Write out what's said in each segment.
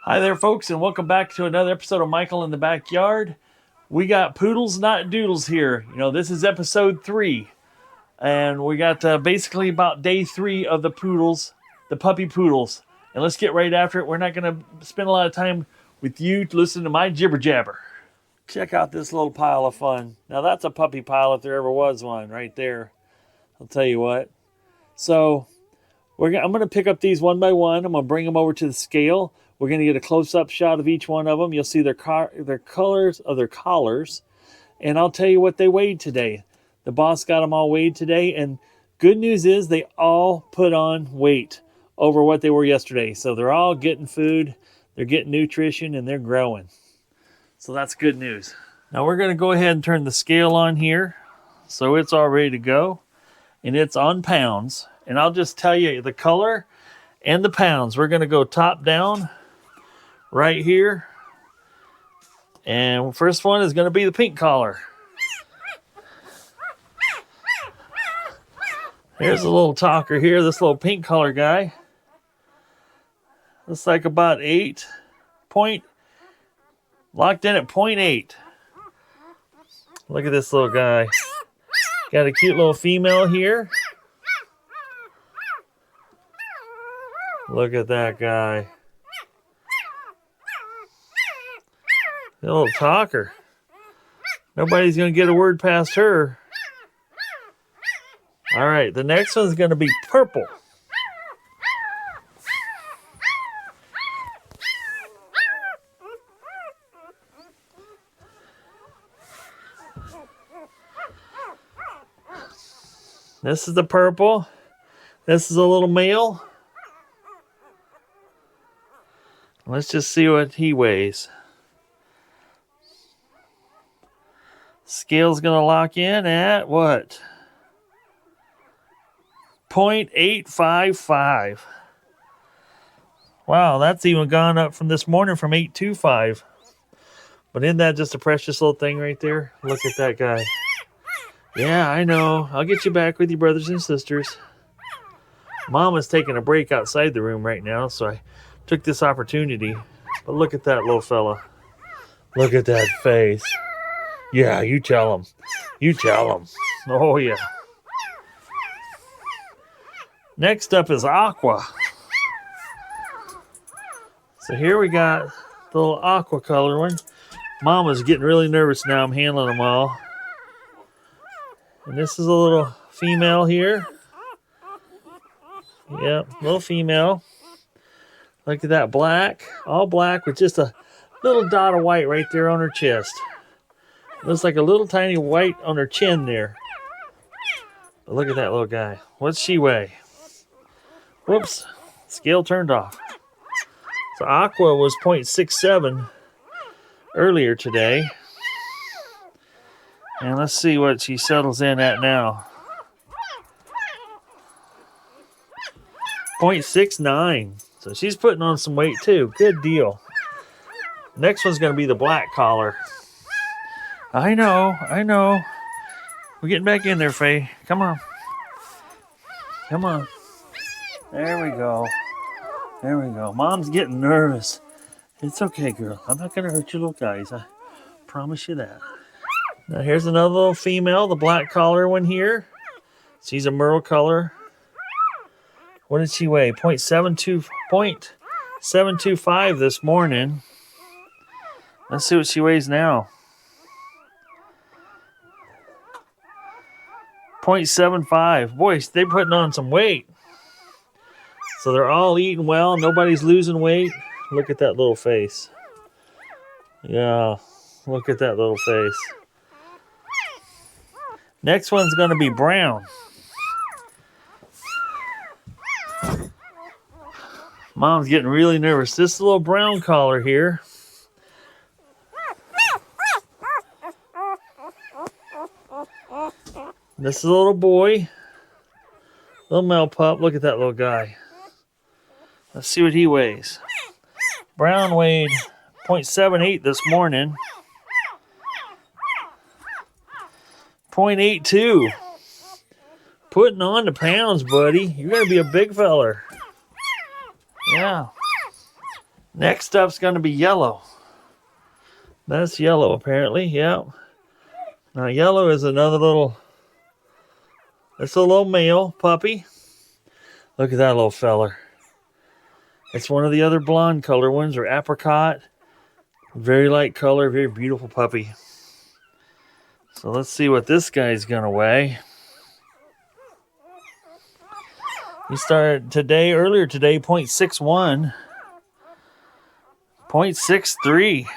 Hi there, folks, and welcome back to another episode of Michael in the Backyard. We got poodles, not doodles here. This is episode 3, and we got basically about day 3 of the poodles, the puppy poodles. And let's get right after it. We're not going to spend a lot of time with you to listen to my jibber jabber. Check out this little pile of fun. Now that's a puppy pile if there ever was one, right there. I'll tell you what. So I'm going to pick up these one by one. I'm going to bring them over to the scale. We're going to get a close-up shot of each one of them. You'll see their colors of their collars. And I'll tell you what they weighed today. The boss got them all weighed today. And good news is they all put on weight over what they were yesterday. So they're all getting food, they're getting nutrition, and they're growing. So that's good news. Now we're going to go ahead and turn the scale on here. So it's all ready to go. And it's on pounds. And I'll just tell you the color and the pounds. We're going to go top down right here. And first one is going to be the pink collar. Here's a little talker here, this little pink collar guy. Looks like about 8 point, locked in at 0.8. Look at this little guy. Got a cute little female here. Look at that guy. The little talker. Nobody's going to get a word past her. All right, the next one's going to be purple. This is the purple. This is a little male. Let's just see what he weighs. Scale's going to lock in at what? 0.855. Wow, that's even gone up from this morning from 825. But isn't that just a precious little thing right there? Look at that guy. Yeah, I know. I'll get you back with your brothers and sisters. Mama's taking a break outside the room right now, so I took this opportunity. But look at that little fella. Look at that face. Yeah, you tell him. You tell him. Oh, yeah. Next up is aqua. So here we got the little aqua color one. Mama's getting really nervous now. I'm handling them all. And this is a little female here. Yep, little female. Look at that black. All black with just a little dot of white right there on her chest. Looks like a little tiny white on her chin there. But look at that little guy. What's she weigh? Whoops. Scale turned off. So aqua was 0.67 earlier today. And let's see what she settles in at now. 0.69. So she's putting on some weight too. Good deal. Next one's going to be the black collar. I know. We're getting back in there, Faye. Come on. Come on. There we go. There we go. Mom's getting nervous. It's okay, girl. I'm not going to hurt your little guys. I promise you that. Now here's another little female, the black collar one here. She's a merle color. What did she weigh? 0.725 this morning. Let's see what she weighs now. 0.75. Boy, they're putting on some weight. So they're all eating well. Nobody's losing weight. Look at that little face. Yeah, look at that little face. Next one's going to be brown. Mom's getting really nervous. This little brown collar here. This is a little boy. Little male pup. Look at that little guy. Let's see what he weighs. Brown weighed 0.78 this morning. 0.82. Putting on the pounds, buddy. You're going to be a big feller. Yeah. Next up's going to be yellow. That's yellow, apparently. Yeah. Now, yellow is another little... It's a little male puppy. Look at that little feller. It's one of the other blonde color ones, or apricot. Very light color, very beautiful puppy. So let's see what this guy's going to weigh. He started earlier today, 0.61. 0.63.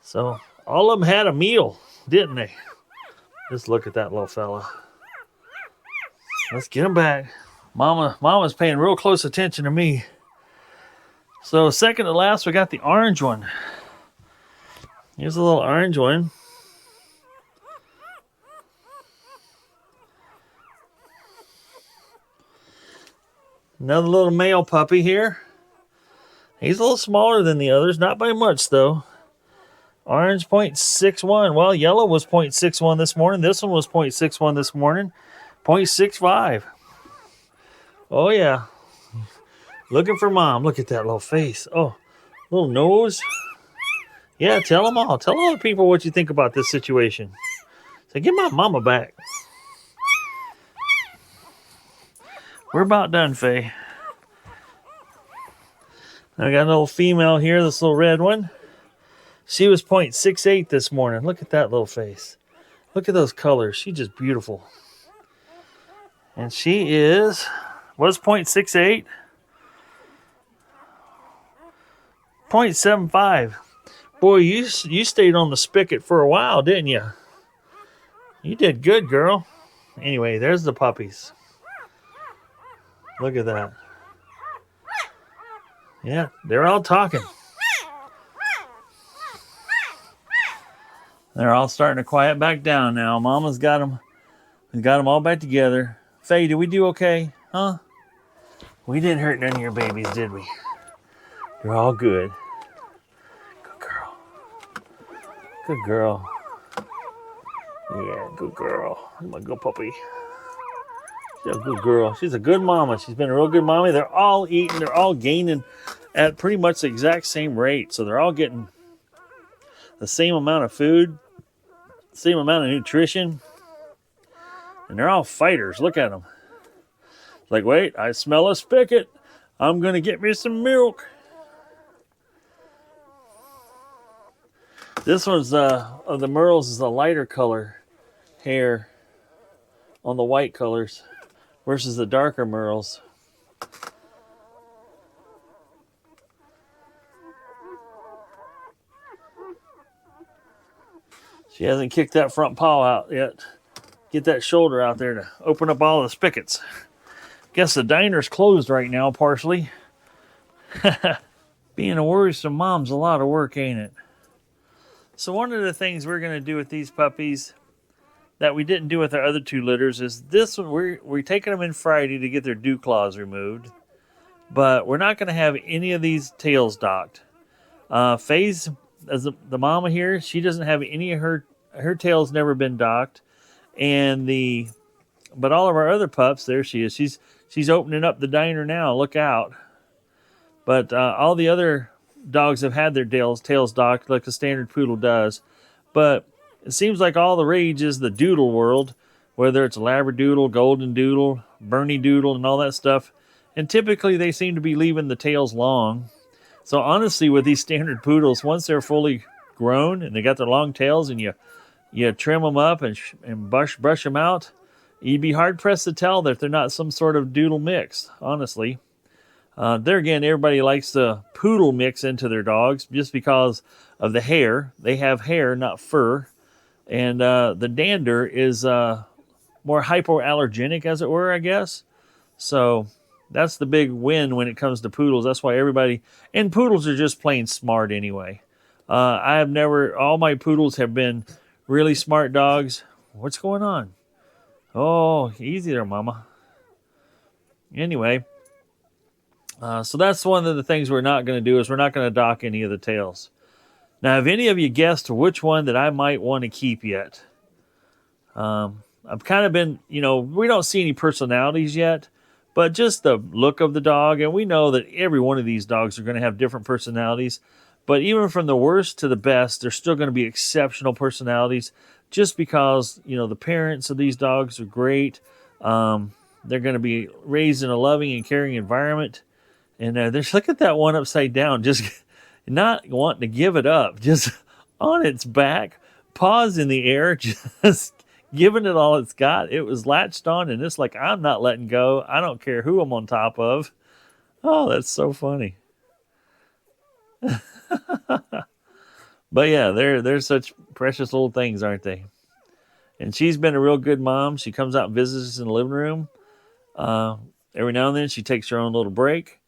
So all of them had a meal, didn't they? Just look at that little fella. Let's get him back. Mama's paying real close attention to me. So second to last, we got the orange one. Here's a little orange one. Another little male puppy here. He's a little smaller than the others, not by much though. Orange 0.61. Well, yellow was 0.61 this morning. This one was 0.61 this morning. 0.65. Oh yeah. Looking for mom. Look at that little face. Oh, little nose. Yeah, tell them all. Tell all the people what you think about this situation. Say, get my mama back. We're about done, Faye. I got a little female here, this little red one. She was 0.68 this morning. Look at that little face. Look at those colors. She's just beautiful. And she was 0.68. 0.75. Boy, you stayed on the spigot for a while, didn't you? You did good, girl. Anyway, there's the puppies. Look at that. Yeah, they're all talking. They're all starting to quiet back down now. Mama's got them. We got them all back together. Faye, did we do okay? Huh? We didn't hurt none of your babies, did we? You're all good. Good girl. Good girl. Yeah, good girl. My good puppy. She's a good girl. She's a good mama. She's been a real good mommy. They're all eating. They're all gaining at pretty much the exact same rate. So they're all getting the same amount of food, same amount of nutrition. And they're all fighters. Look at them. Like, wait, I smell a spigot. I'm going to get me some milk. This one's, of the Merles, is a lighter color hair on the white colors versus the darker Merles. She hasn't kicked that front paw out yet. Get that shoulder out there to open up all the spigots. Guess the diner's closed right now, partially. Being a worrisome mom's a lot of work, ain't it? So one of the things we're going to do with these puppies that we didn't do with our other two litters is this one. We're taking them in Friday to get their dew claws removed. But we're not going to have any of these tails docked. Faye's, as the mama here, she doesn't have any of her tails never been docked. But all of our other pups, there she is. She's opening up the diner now. Look out. But all the other dogs have had their tails docked like a standard poodle does. But it seems like all the rage is the doodle world, whether it's Labradoodle, Golden Doodle, Bernie Doodle, and all that stuff. And typically they seem to be leaving the tails long. So honestly, with these standard poodles, once they're fully grown and they got their long tails and you trim them up and brush them out, you'd be hard-pressed to tell that they're not some sort of doodle mix, honestly. There again, everybody likes the poodle mix into their dogs just because of the hair. They have hair, not fur. And the dander is more hypoallergenic, as it were, I guess. So that's the big win when it comes to poodles. That's why everybody... And poodles are just plain smart anyway. All my poodles have been really smart dogs. What's going on? Oh, easy there, mama. Anyway... so that's one of the things we're not going to do is we're not going to dock any of the tails. Now, have any of you guessed which one that I might want to keep yet? I've kind of been, we don't see any personalities yet, but just the look of the dog. And we know that every one of these dogs are going to have different personalities. But even from the worst to the best, they're still going to be exceptional personalities just because, you know, the parents of these dogs are great. They're going to be raised in a loving and caring environment. And there's, look at that one upside down, just not wanting to give it up, just on its back, paws in the air, just giving it all it's got. It was latched on, and it's like, I'm not letting go. I don't care who I'm on top of. Oh, that's so funny. But yeah, they're such precious little things, aren't they? And she's been a real good mom. She comes out and visits us in the living room. Every now and then she takes her own little break.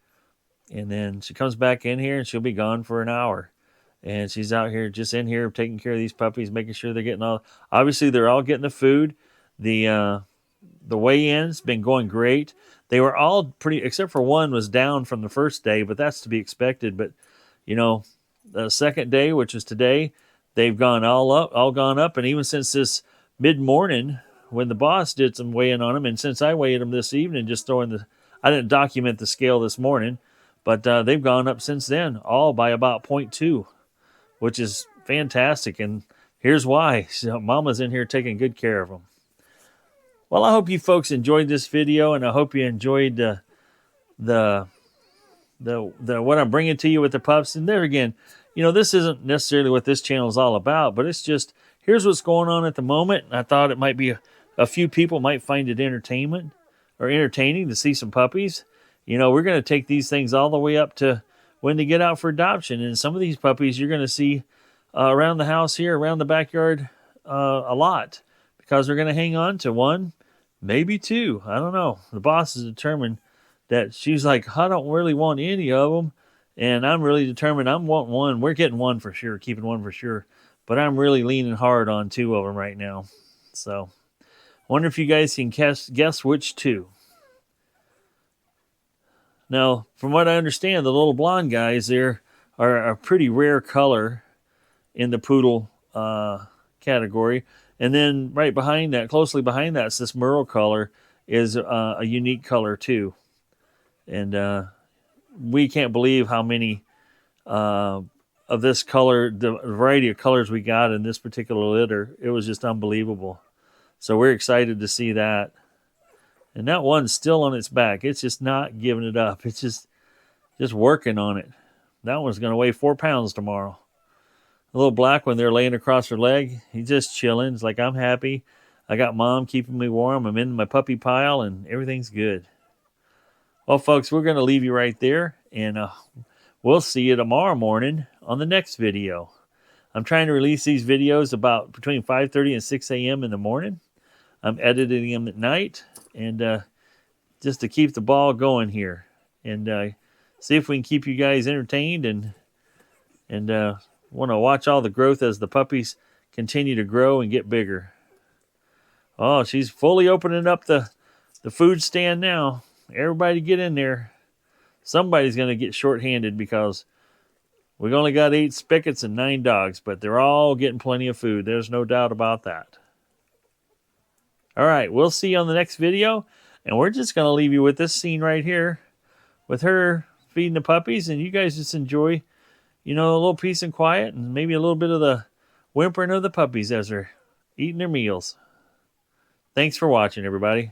And then she comes back in here and she'll be gone for an hour. And she's out here, just in here, taking care of these puppies, making sure they're getting all, obviously they're all getting the food. The weigh-in's been going great. They were all pretty, except for one was down from the first day, but that's to be expected. But, you know, the second day, which is today, they've gone all gone up. And even since this mid-morning, when the boss did some weighing on them, and since I weighed them this evening, just I didn't document the scale this morning, but they've gone up since then, all by about 0.2, which is fantastic. And here's why. So Mama's in here taking good care of them. Well, I hope you folks enjoyed this video, and I hope you enjoyed the what I'm bringing to you with the pups. And there again, you know, this isn't necessarily what this channel is all about, but it's just, here's what's going on at the moment. And I thought it might be a few people might find it entertaining to see some puppies. You know, we're going to take these things all the way up to when they get out for adoption. And some of these puppies you're going to see around the house here, around the backyard a lot, because we're going to hang on to one, maybe two. I don't know. The boss is determined that she's like, I don't really want any of them. And I'm really determined I'm wanting one. We're getting one for sure, keeping one for sure. But I'm really leaning hard on two of them right now. So wonder if you guys can guess which two. Now, from what I understand, the little blonde guys there are a pretty rare color in the poodle category. And then right behind that, closely behind that, this merle color is a unique color too. And we can't believe how many of this color, the variety of colors we got in this particular litter. It was just unbelievable. So we're excited to see that. And that one's still on its back. It's just not giving it up. It's just working on it. That one's going to weigh 4 pounds tomorrow. The little black one there laying across her leg, he's just chilling. It's like, I'm happy. I got Mom keeping me warm. I'm in my puppy pile, and everything's good. Well, folks, we're going to leave you right there, and we'll see you tomorrow morning on the next video. I'm trying to release these videos about between 5:30 and 6 a.m. in the morning. I'm editing them at night, and just to keep the ball going here, and see if we can keep you guys entertained, and want to watch all the growth as the puppies continue to grow and get bigger. Oh, she's fully opening up the food stand now. Everybody get in there. Somebody's going to get short-handed because we've only got 8 spigots and 9 dogs, but they're all getting plenty of food. There's no doubt about that. All right, we'll see you on the next video, and we're just going to leave you with this scene right here with her feeding the puppies, and you guys just enjoy, you know, a little peace and quiet, and maybe a little bit of the whimpering of the puppies as they're eating their meals. Thanks for watching, everybody.